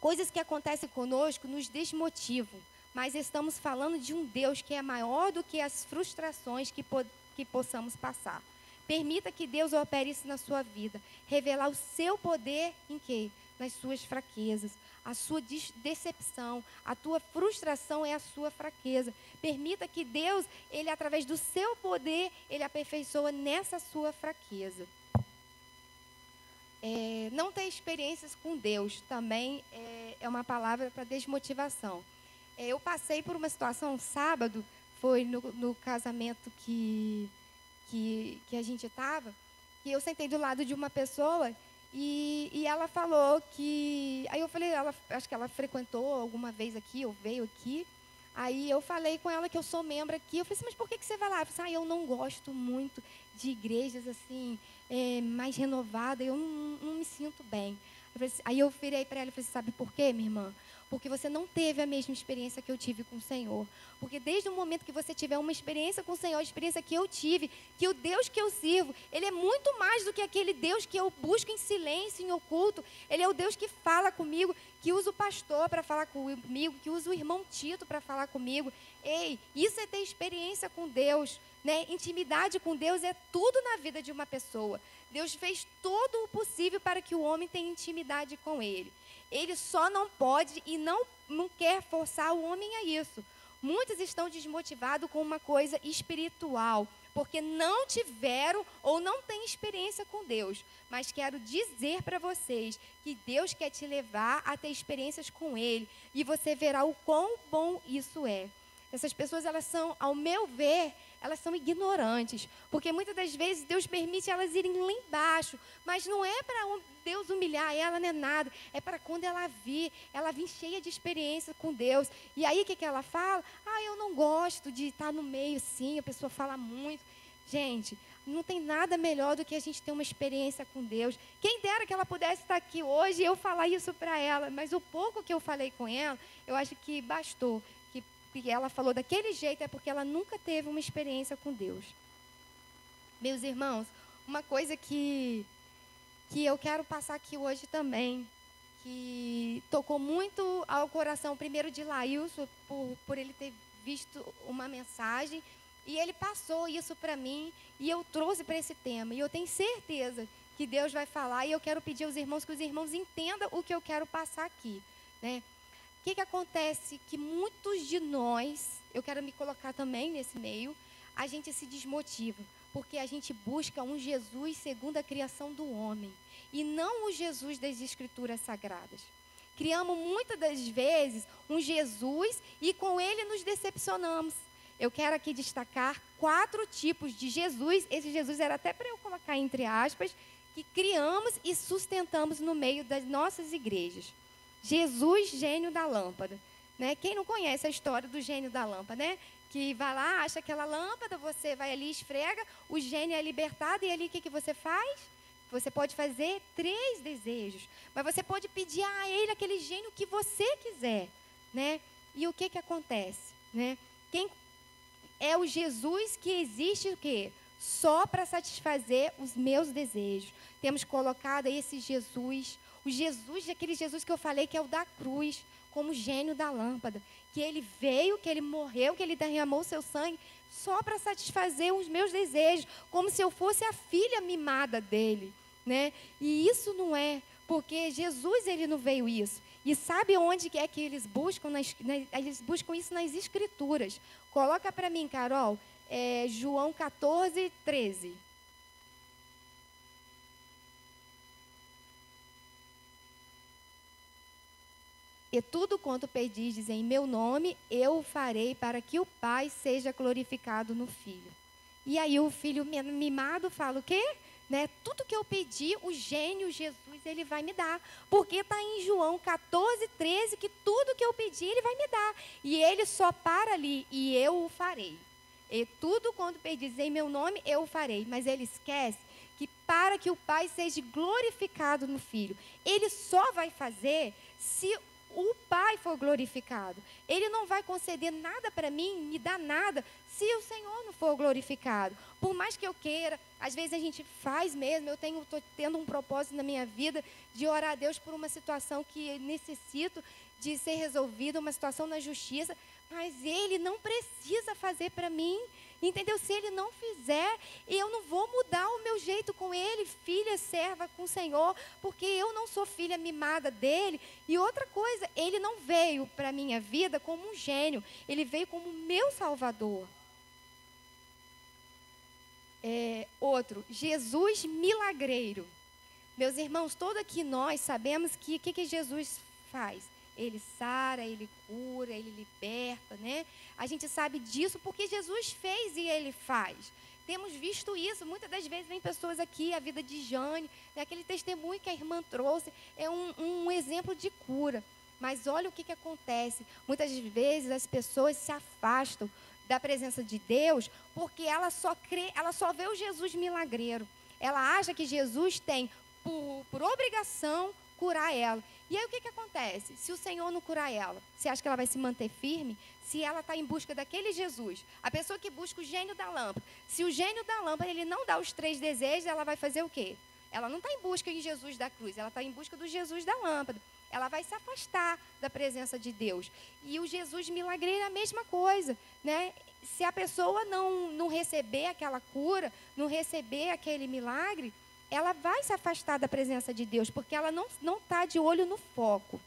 Coisas que acontecem conosco nos desmotivam, mas estamos falando de um Deus que é maior do que as frustrações que possamos passar. Permita que Deus opere isso na sua vida. Revelar o seu poder em quê? Nas suas fraquezas. A sua decepção, a tua frustração é a sua fraqueza. Permita que Deus, Ele através do seu poder, Ele aperfeiçoa nessa sua fraqueza. Não ter experiências com Deus também é uma palavra para desmotivação. Eu passei por uma situação sábado, foi no casamento que a gente estava, que eu sentei do lado de uma pessoa e ela falou que... Aí eu falei, acho que ela frequentou alguma vez aqui, ou veio aqui. Aí eu falei com ela que eu sou membro aqui. Eu falei assim, mas por que você vai lá? Eu falei assim, eu não gosto muito de igrejas assim, mais renovadas, eu não me sinto bem. Aí eu virei para ela e falei assim, sabe por quê, minha irmã? Porque você não teve a mesma experiência que eu tive com o Senhor. Porque desde o momento que você tiver uma experiência com o Senhor, a experiência que eu tive, que o Deus que eu sirvo, Ele é muito mais do que aquele Deus que eu busco em silêncio, em oculto. Ele é o Deus que fala comigo, que usa o pastor para falar comigo, que usa o irmão Tito para falar comigo. Ei, isso é ter experiência com Deus, né? Intimidade com Deus é tudo na vida de uma pessoa. Deus fez todo o possível para que o homem tenha intimidade com Ele. Ele só não pode e não quer forçar o homem a isso. Muitos estão desmotivados com uma coisa espiritual, porque não tiveram ou não têm experiência com Deus. Mas quero dizer para vocês que Deus quer te levar a ter experiências com Ele. E você verá o quão bom isso é. Essas pessoas, elas são, ao meu ver, elas são ignorantes. Porque muitas das vezes Deus permite elas irem lá embaixo. Mas não é para Deus humilhar ela, não é nada. É para quando ela vir cheia de experiência com Deus. E aí o que ela fala? Eu não gosto de estar no meio assim, a pessoa fala muito. Gente, não tem nada melhor do que a gente ter uma experiência com Deus. Quem dera que ela pudesse estar aqui hoje e eu falar isso para ela. Mas o pouco que eu falei com ela, eu acho que bastou. Que ela falou daquele jeito é porque ela nunca teve uma experiência com Deus. Meus irmãos, uma coisa que eu quero passar aqui hoje também, que tocou muito ao coração, primeiro de Laílson, por ele ter visto uma mensagem, e ele passou isso para mim, e eu trouxe para esse tema. E eu tenho certeza que Deus vai falar, e eu quero pedir aos irmãos que os irmãos entendam o que eu quero passar aqui, né? O que acontece? Que muitos de nós, eu quero me colocar também nesse meio, a gente se desmotiva, porque a gente busca um Jesus segundo a criação do homem, e não o Jesus das Escrituras Sagradas. Criamos muitas das vezes um Jesus e com ele nos decepcionamos. Eu quero aqui destacar 4 tipos de Jesus. Esse Jesus era até para eu colocar entre aspas, que criamos e sustentamos no meio das nossas igrejas. Jesus, gênio da lâmpada, né? Quem não conhece a história do gênio da lâmpada, né? Que vai lá, acha aquela lâmpada, você vai ali, esfrega, o gênio é libertado e ali o que você faz? Você pode fazer 3 desejos, mas você pode pedir a ele aquele gênio que você quiser, né? E o que acontece, né? Quem é o Jesus que existe o quê? Só para satisfazer os meus desejos. Temos colocado esse Jesus, o Jesus, aquele Jesus que eu falei que é o da cruz, como gênio da lâmpada. Que ele veio, que ele morreu, que ele derramou o seu sangue só para satisfazer os meus desejos, como se eu fosse a filha mimada dele, né? E isso não é, porque Jesus, ele não veio isso. E sabe onde é que eles buscam? Eles buscam isso nas Escrituras. Coloca para mim, Carol, João 14, 13. E tudo quanto pedisdes em meu nome, eu o farei para que o Pai seja glorificado no Filho. E aí o filho mimado fala o quê? Né? Tudo que eu pedi, o gênio Jesus, ele vai me dar. Porque está em João 14, 13, que tudo que eu pedi, ele vai me dar. E ele só para ali, e eu o farei. E tudo quanto pedis em meu nome, eu o farei. Mas ele esquece que para que o Pai seja glorificado no Filho, ele só vai fazer se o Pai for glorificado. Ele não vai conceder nada para mim, me dar nada, se o Senhor não for glorificado. Por mais que eu queira, às vezes a gente faz mesmo, eu estou tendo um propósito na minha vida de orar a Deus por uma situação que necessito de ser resolvida, uma situação na justiça, mas Ele não precisa fazer para mim, entendeu? Se Ele não fizer, eu não vou mudar o meu jeito com Ele, filha, serva com o Senhor, porque eu não sou filha mimada dEle. E outra coisa, Ele não veio para a minha vida como um gênio, Ele veio como meu Salvador. Outro, Jesus milagreiro. Meus irmãos, todos aqui nós sabemos que o que Jesus faz? Ele sara, Ele cura, Ele liberta, né? A gente sabe disso porque Jesus fez e Ele faz. Temos visto isso. Muitas das vezes vem pessoas aqui, a vida de Jane, né? Aquele testemunho que a irmã trouxe, é um exemplo de cura. Mas olha o que acontece. Muitas vezes as pessoas se afastam da presença de Deus porque ela só vê o Jesus milagreiro. Ela acha que Jesus tem, por obrigação, curar ela. E aí o que acontece? Se o Senhor não curar ela, você acha que ela vai se manter firme? Se ela está em busca daquele Jesus, a pessoa que busca o gênio da lâmpada, se o gênio da lâmpada ele não dá os 3 desejos, ela vai fazer o quê? Ela não está em busca de Jesus da cruz, ela está em busca do Jesus da lâmpada. Ela vai se afastar da presença de Deus. E o Jesus milagreiro é a mesma coisa, né? Se a pessoa não receber aquela cura, não receber aquele milagre, ela vai se afastar da presença de Deus, porque ela não está de olho no foco.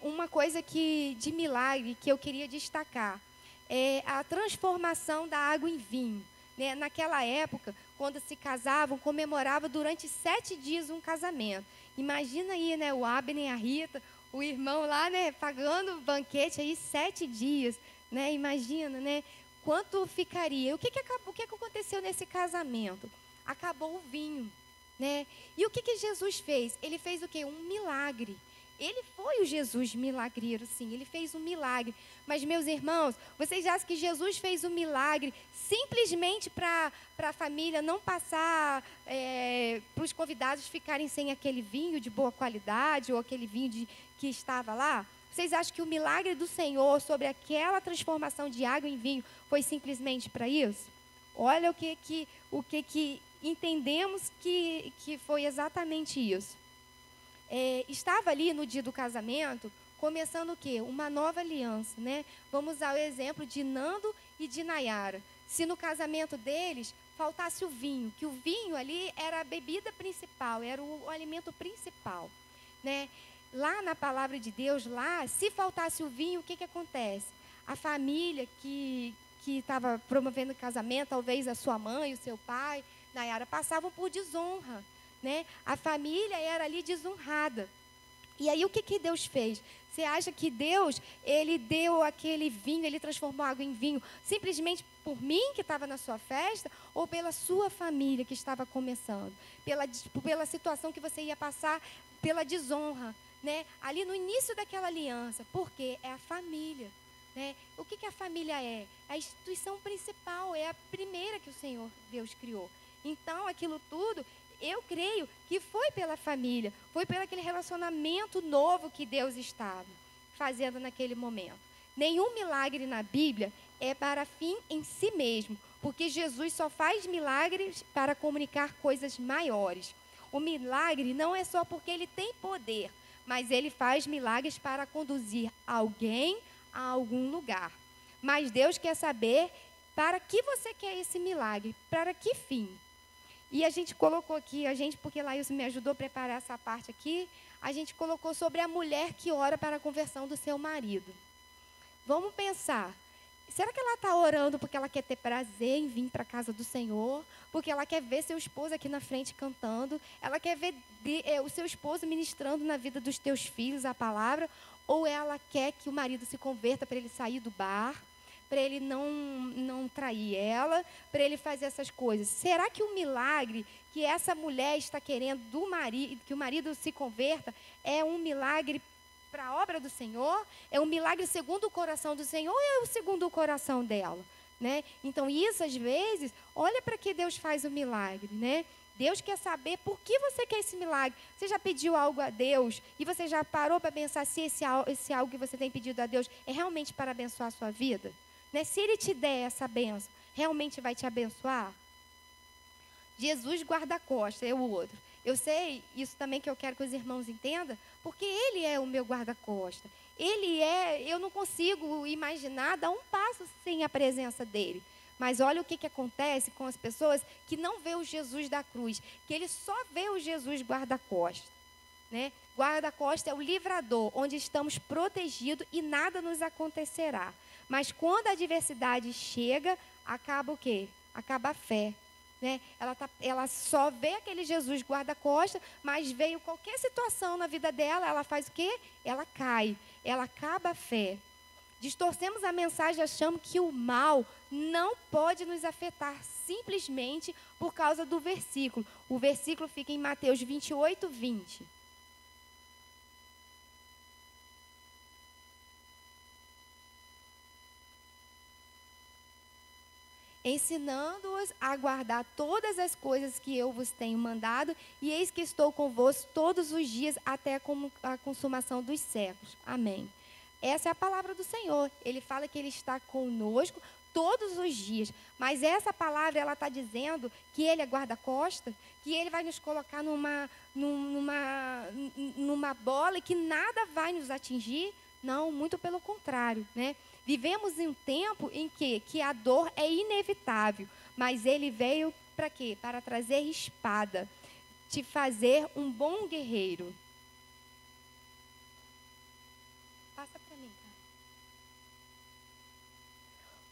Uma coisa de milagre que eu queria destacar é a transformação da água em vinho. Né? Naquela época, quando se casavam, comemorava durante 7 dias um casamento. Imagina aí, né, o Abner e a Rita, o irmão lá, né, pagando banquete aí 7 dias. Né? Imagina, né? Quanto ficaria? O que aconteceu nesse casamento? Acabou o vinho, né? E o que Jesus fez? Ele fez o quê? Um milagre. Ele foi o Jesus milagreiro, sim. Ele fez um milagre. Mas, meus irmãos, vocês acham que Jesus fez um milagre simplesmente para a família não passar, para os convidados ficarem sem aquele vinho de boa qualidade ou aquele vinho que estava lá? Vocês acham que o milagre do Senhor sobre aquela transformação de água em vinho foi simplesmente para isso? Olha o que entendemos que foi exatamente isso. Estava ali no dia do casamento, começando o quê? Uma nova aliança, né? Vamos usar o exemplo de Nando e de Nayara. Se no casamento deles faltasse o vinho, que o vinho ali era a bebida principal, era o alimento principal, né? Lá na palavra de Deus, se faltasse o vinho, o que acontece? A família que estava promovendo o casamento, talvez a sua mãe, o seu pai, Nayara, passavam por desonra, né? A família era ali desonrada. E aí o que Deus fez? Você acha que Deus, Ele deu aquele vinho, Ele transformou a água em vinho simplesmente por mim que estava na sua festa ou pela sua família que estava começando? Pela situação que você ia passar, pela desonra, né? Ali no início daquela aliança, porque é a família. Né? O que a família é? A instituição principal, é a primeira que o Senhor Deus criou. Então, aquilo tudo, eu creio que foi pela família, foi pelo aquele relacionamento novo que Deus estava fazendo naquele momento. Nenhum milagre na Bíblia é para fim em si mesmo, porque Jesus só faz milagres para comunicar coisas maiores. O milagre não é só porque ele tem poder, mas ele faz milagres para conduzir alguém a algum lugar. Mas Deus quer saber para que você quer esse milagre, para que fim. E a gente colocou aqui, porque Laís me ajudou a preparar essa parte aqui, a gente colocou sobre a mulher que ora para a conversão do seu marido. Vamos pensar, será que ela está orando porque ela quer ter prazer em vir para a casa do Senhor? Porque ela quer ver seu esposo aqui na frente cantando? Ela quer ver o seu esposo ministrando na vida dos teus filhos a palavra? Ou ela quer que o marido se converta para ele sair do bar, para ele não trair ela, para ele fazer essas coisas? Será que o milagre que essa mulher está querendo do marido, que o marido se converta, é um milagre para a obra do Senhor? É um milagre segundo o coração do Senhor ou é o segundo o coração dela? Né? Então, isso às vezes, olha para que Deus faz o milagre, né? Deus quer saber por que você quer esse milagre. Você já pediu algo a Deus e você já parou para pensar se esse algo que você tem pedido a Deus é realmente para abençoar a sua vida? Né? Se Ele te der essa bênção, realmente vai te abençoar? Jesus guarda-costas é o outro. Eu sei, isso também que eu quero que os irmãos entendam, porque Ele é o meu guarda-costas. Eu não consigo imaginar dar um passo sem a presença dEle. Mas olha o que acontece com as pessoas que não vê o Jesus da cruz, que ele só vê o Jesus guarda-costas. Né? Guarda-costas é o livrador, onde estamos protegidos e nada nos acontecerá. Mas quando a adversidade chega, acaba o quê? Acaba a fé. Né? Ela só vê aquele Jesus guarda-costas, mas veio qualquer situação na vida dela, ela faz o quê? Ela cai, ela acaba a fé. Distorcemos a mensagem achando que o mal não pode nos afetar simplesmente por causa do versículo. O versículo fica em Mateus 28, 20. Ensinando-os a guardar todas as coisas que eu vos tenho mandado, e eis que estou convosco todos os dias até a consumação dos séculos. Amém. Essa é a palavra do Senhor. Ele fala que Ele está conosco todos os dias. Mas essa palavra, ela está dizendo que Ele é guarda-costas, que Ele vai nos colocar numa bola e que nada vai nos atingir. Não, muito pelo contrário, né? Vivemos em um tempo em que a dor é inevitável. Mas Ele veio para quê? Para trazer espada, te fazer um bom guerreiro. Passa para mim, tá?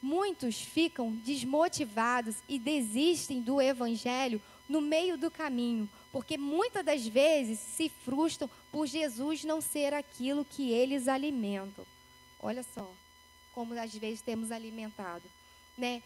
Muitos ficam desmotivados e desistem do evangelho no meio do caminho, porque muitas das vezes se frustram por Jesus não ser aquilo que eles alimentam. Olha só como às vezes temos alimentado. Né?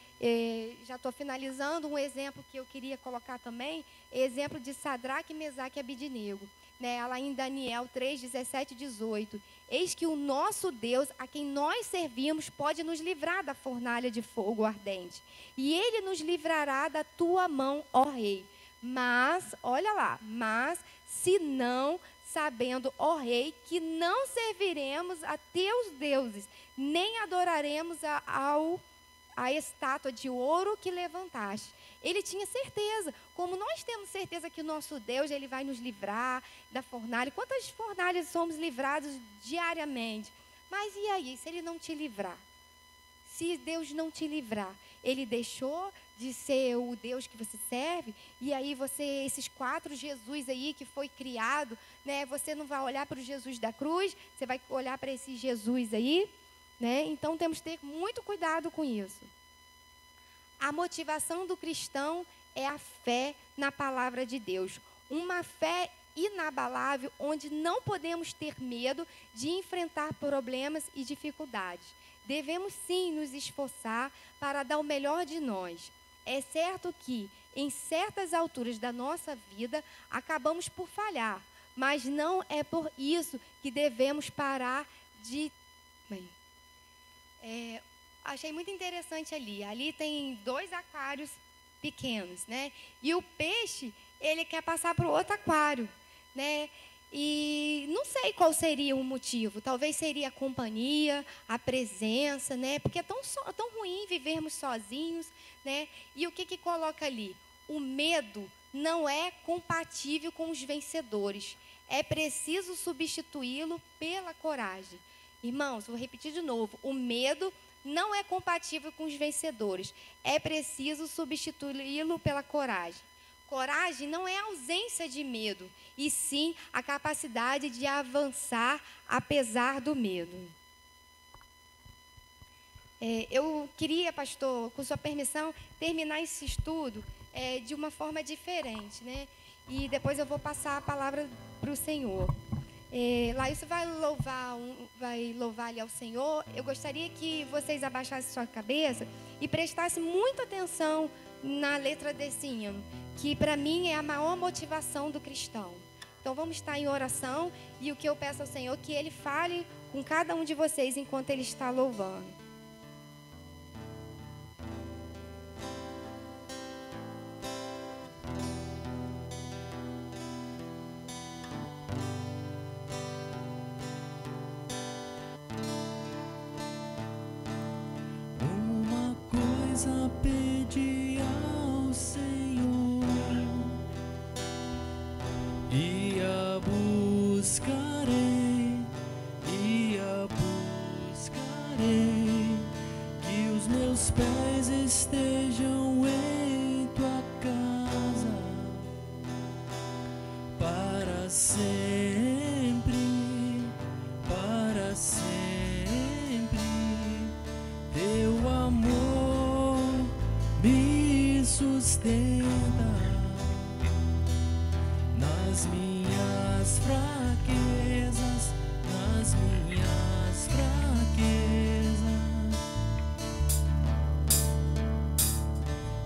Já estou finalizando. Um exemplo que eu queria colocar também, exemplo de Sadraque, Mesaque e Abidnego. Né? Lá em Daniel 3, 17 e 18. Eis que o nosso Deus, a quem nós servimos, pode nos livrar da fornalha de fogo ardente. E Ele nos livrará da tua mão, ó Rei. Mas, olha lá, mas se não, sabendo, ó Rei, que não serviremos a teus deuses, nem adoraremos a estátua de ouro que levantaste. Ele tinha certeza, como nós temos certeza que o nosso Deus, Ele vai nos livrar da fornalha. Quantas fornalhas somos livrados diariamente? Mas e aí, se Ele não te livrar? Se Deus não te livrar, Ele deixou de ser o Deus que você serve? E aí esses 4 Jesus aí que foi criado, né? Você não vai olhar para o Jesus da cruz, você vai olhar para esse Jesus aí, né? Então temos que ter muito cuidado com isso. A motivação do cristão é a fé na palavra de Deus. Uma fé inabalável, onde não podemos ter medo de enfrentar problemas e dificuldades. Devemos sim nos esforçar para dar o melhor de nós. É certo que, em certas alturas da nossa vida, acabamos por falhar, mas não é por isso que devemos parar de... achei muito interessante ali. Ali tem 2 aquários pequenos, né? E o peixe, ele quer passar para o outro aquário, né? E não sei qual seria o motivo. Talvez seria a companhia, a presença, né? Porque é tão ruim vivermos sozinhos, né? E o que coloca ali? O medo não é compatível com os vencedores. É preciso substituí-lo pela coragem. Irmãos, vou repetir de novo. O medo não é compatível com os vencedores. É preciso substituí-lo pela coragem. Coragem não é ausência de medo, e sim a capacidade de avançar apesar do medo. Eu queria, pastor, com sua permissão, terminar esse estudo de uma forma diferente, né? E depois eu vou passar a palavra para o Senhor. Laísa vai louvar ali ao Senhor. Eu gostaria que vocês abaixassem sua cabeça e prestassem muita atenção na letra desse hino, que para mim é a maior motivação do cristão. Então vamos estar em oração, e o que eu peço ao Senhor, que Ele fale com cada um de vocês enquanto Ele está louvando. coisa pedi ao Senhor, e a buscarei, que os meus pés estejam em tua casa para sempre, para sempre. Teu amor me sustenta nas minhas fraquezas, nas minhas fraquezas.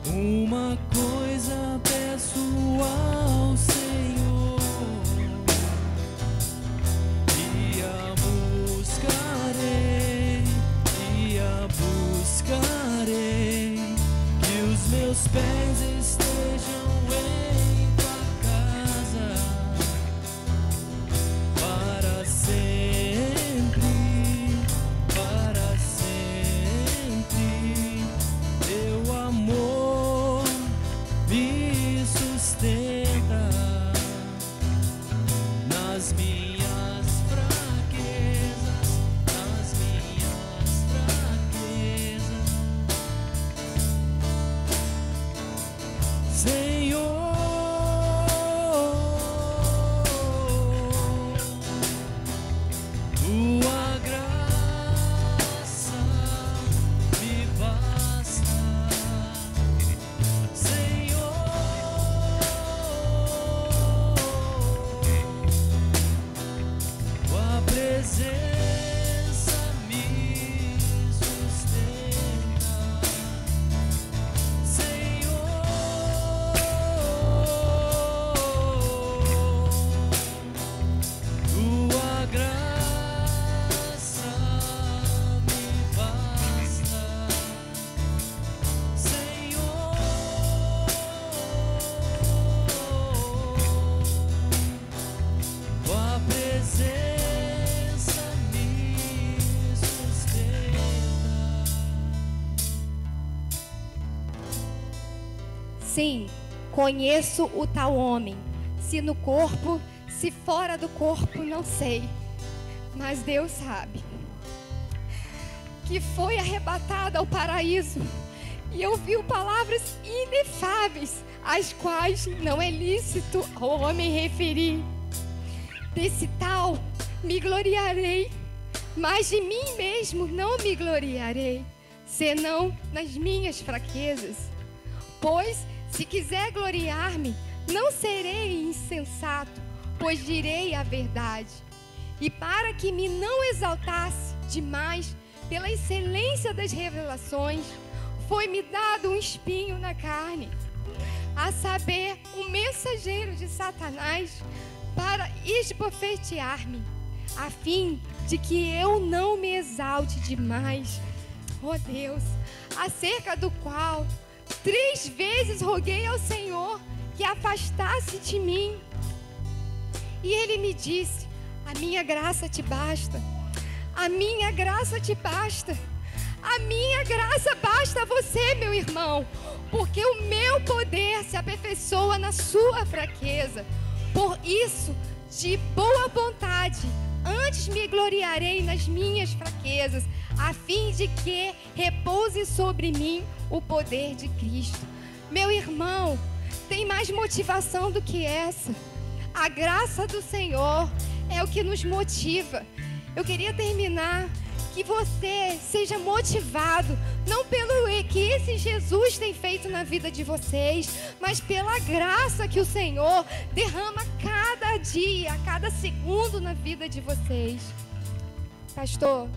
Uma coisa peço ao Senhor, e a buscarei, que os meus pés estejam em tua casa para sempre, para sempre. Teu amor me sustenta nas minhas fraquezas, nas minhas fraquezas. Senhor, tua graça me basta. Senhor, tua presença me sustenta. Senhor, tua graça me basta. Senhor, tua presença me sustenta. Sim, conheço o tal homem, se no corpo, se fora do corpo, não sei, mas Deus sabe, que foi arrebatado ao paraíso e ouviu palavras inefáveis, as quais não é lícito ao homem referir. Desse tal me gloriarei, mas de mim mesmo não me gloriarei, senão nas minhas fraquezas. Pois, se quiser gloriar-me, não serei insensato, pois direi a verdade. E para que me não exaltasse demais pela excelência das revelações, foi-me dado um espinho na carne, a saber, um mensageiro de Satanás, para esbofetear-me, a fim de que eu não me exalte demais. Ó Deus, acerca do qual 3 vezes roguei ao Senhor que afastasse de mim. E Ele me disse: a minha graça te basta, a minha graça te basta, a minha graça basta a você, meu irmão, porque o meu poder se aperfeiçoa na sua fraqueza. Por isso, de boa vontade, antes me gloriarei nas minhas fraquezas, a fim de que repouse sobre mim o poder de Cristo. Meu irmão, tem mais motivação do que essa. A graça do Senhor é o que nos motiva. Eu queria terminar que você seja motivado, não pelo que esse Jesus tem feito na vida de vocês, mas pela graça que o Senhor derrama cada dia, cada segundo na vida de vocês. Pastor,